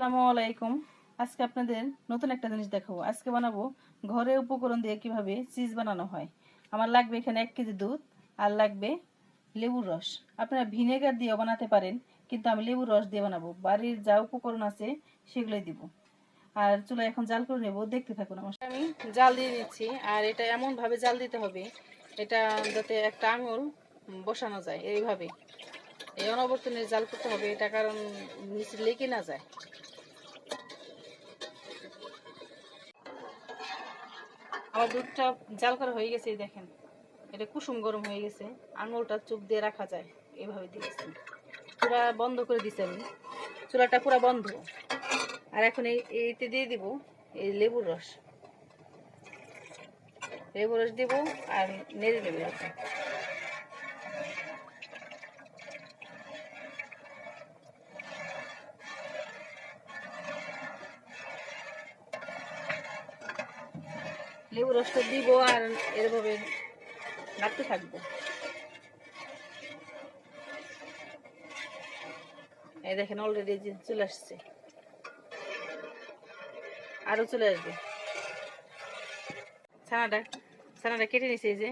আসসালামু আলাইকুম। আজকে আপনাদের নতুন একটা জিনিস দেখাবো। আজকে বানাবো ঘরে উপকরণ দিয়ে কিভাবে চিজ বানানো হয়। আমার লাগবে এখানে 1 কেজি দুধ আর লাগবে লেবুর রস। আপনারা ভিনেগার দিয়েও বানাতে পারেন, কিন্তু আমি লেবুর রস দিয়ে বানাবো। বাড়ির যা উপকরণ আছে সেগুলোই দিব। আর চুলা এখন জাল করে নেব, দেখতে থাকুন। আমি জাল দিয়ে দিচ্ছি, আর এটা এমন ভাবে জাল দিতে হবে এটা যাতে একটা আঙুল বসানো যায়। এইভাবে এই অনবর্তনে জাল করতে হবে এটা, কারণ নিচে লেগে না যায়। আমার দুধটা জাল করা হয়ে গেছে, দেখেন এটা কুসুম গরম হয়ে গেছে। আঙুলটা চুপ দিয়ে রাখা যায়, এইভাবে দিয়েছি। পুরা বন্ধ করে দিছি আমি, চুলাটা পুরা বন্ধ। আর এখন এইতে দিয়ে দিব এই লেবুর রস। লেবুর রস দিব আর নেড়ে নেবে এরকম। লেবুর রসটা দিব আর এরভাবে নাড়তে থাকবো। এই দেখেন অলরেডি চলে আসছে, আরো চলে আসবে। ছানাটা কেটে নিছে, এই যে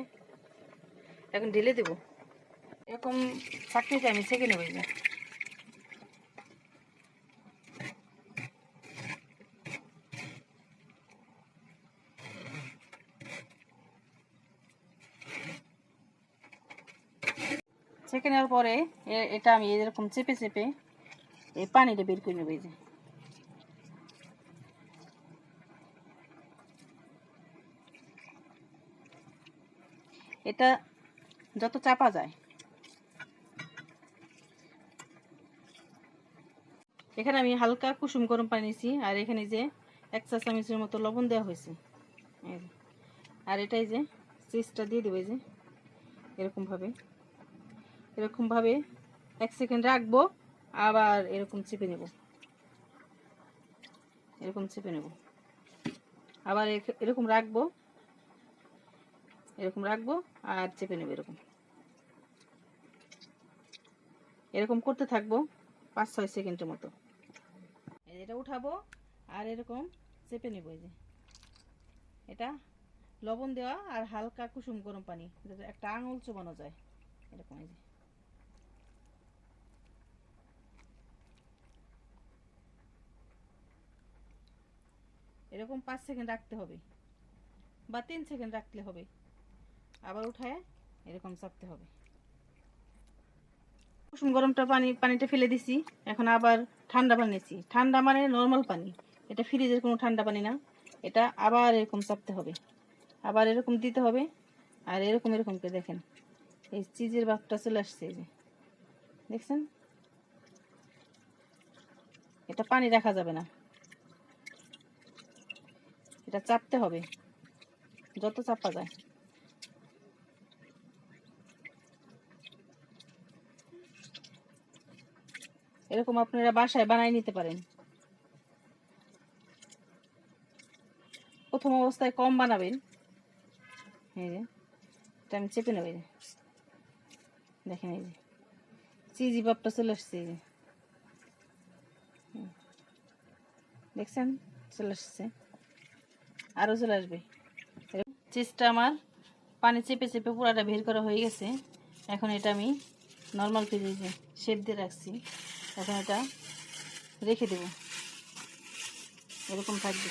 এখন ঢেলে দেবো। এরকম চাটনিতে আমি ছেঁকে নেবো। এই যে ছেঁকে নেওয়ার পরে এটা আমি এরকম চেপে চেপে এই পানিটা বের করে নেবো। এই যে এটা যত চাপা যায়। এখানে আমি হালকা কুসুম গরম পানি নিয়েছি, আর এখানে যে 1 চা চামচের মতো লবণ দেওয়া হয়েছে। আর এটাই যে চিজটা দিয়ে দেবো। এই যে এরকমভাবে 1 সেকেন্ড রাখবো, আবার এরকম চেপে নেব, আবার এরকম রাখবো আর চেপে নেব। এরকম করতে থাকবো 5-6 সেকেন্ডের মতো। এটা উঠাবো আর এরকম চেপে নেব। এই যে এটা লবণ দেওয়া আর হালকা কুসুম গরম পানি, যাতে একটা আঙুল চুবানো যায় এরকম। এই যে এরকম 5 সেকেন্ড রাখতে হবে বা 3 সেকেন্ড রাখলে হবে। আবার উঠায় এরকম চাপতে হবে। কুসুম গরমটা পানিটা ফেলে দিছি। এখন আবার ঠান্ডা পানি নিয়েছি। ঠান্ডা মানে নর্মাল পানি, এটা ফ্রিজের কোনো ঠান্ডা পানি না। এটা আবার এরকম চাপতে হবে, আবার এরকম দিতে হবে। আর এরকম করে দেখেন এই চিজের ভাবটা চলে আসছে। এই যে দেখছেন, এটা পানি রাখা যাবে না, এটা চাপতে হবে যত চাপা যায়। এরকম আপনারা বাসায় বানাই নিতে পারেন। প্রথম অবস্থায় কম বানাবেন। এই যে এটা আমি চেপে নেব। দেখেন এই যে চিজি ভাবটা চলে আসছে। এই যে দেখছেন চলে আসছে, আরো চলে আসবে। চিজটা আমার পানি চেপে চেপে পুরাটা বের করা হয়ে গেছে। এখন এটা আমি নর্মাল ফ্রিজে শেপ দিয়ে রাখছি। এখন এটা রেখে দেব, এরকম থাকবে।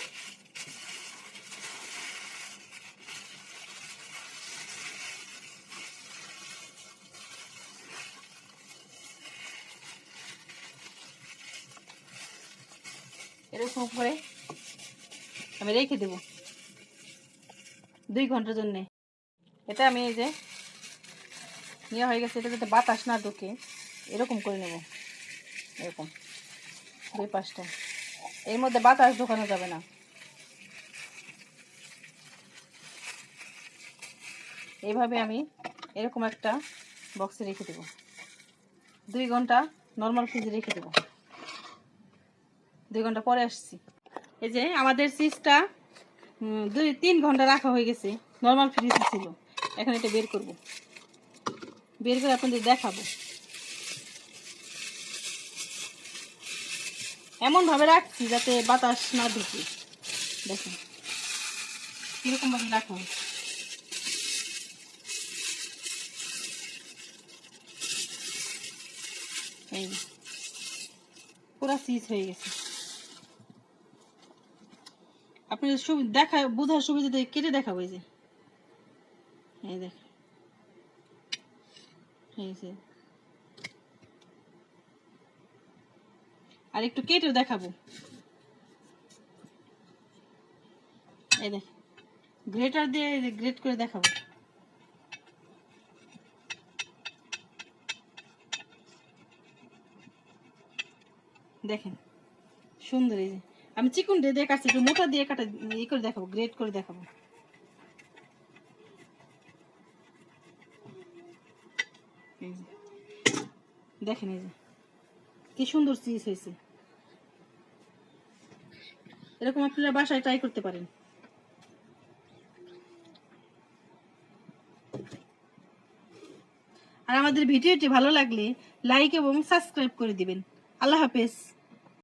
এরকম করে আমি রেখে দেব 2 ঘন্টার জন্য। এটা আমি এই যে নেওয়া হয়ে গেছে, এটা যাতে বাতাস না ঢোকে এরকম করে নেব। এরকম 2 পাশটা, এর মধ্যে বাতাস ঢোকানো যাবে না। এইভাবে আমি এরকম একটা বক্সে রেখে দেব। 2 ঘন্টা নর্মাল ফ্রিজে রেখে দেব। 2 ঘন্টা পরে আসছি। এই যে আমাদের চিজটা 2-3 ঘন্টা রাখা হয়ে গেছে, নর্মাল ফ্রিজে ছিল। এখন এটা বের করে আপনাদের দেখাবো। এমন ভাবে রাখছি যাতে বাতাস না ঢুকে। দেখেন কিরকম ভাবে রাখা হয়। এই পুরা চিজ হয়ে গেছে। আপনি দেখা বোঝার সুবিধাতে কেটে দেখাবো। এই যে এই দেখ, এই যে আর একটু কেটেও দেখাবো। এই দেখ, গ্রেটার দিয়ে গ্রেট করে দেখাবো। দেখেন সুন্দর। এই যে আমি চিকন দিয়ে কাটছি, একটু মোটা দিয়ে কাটা করে দেখাবো, গ্রেট করে দেখাবো। এই যে দেখেন, এই যে কি সুন্দর চিজ হয়েছে। এরকম আপনারা বাসায় ট্রাই করতে পারেন। আর আমাদের ভিডিওটি ভালো লাগলে লাইক এবং সাবস্ক্রাইব করে দিবেন। আল্লাহ হাফেজ।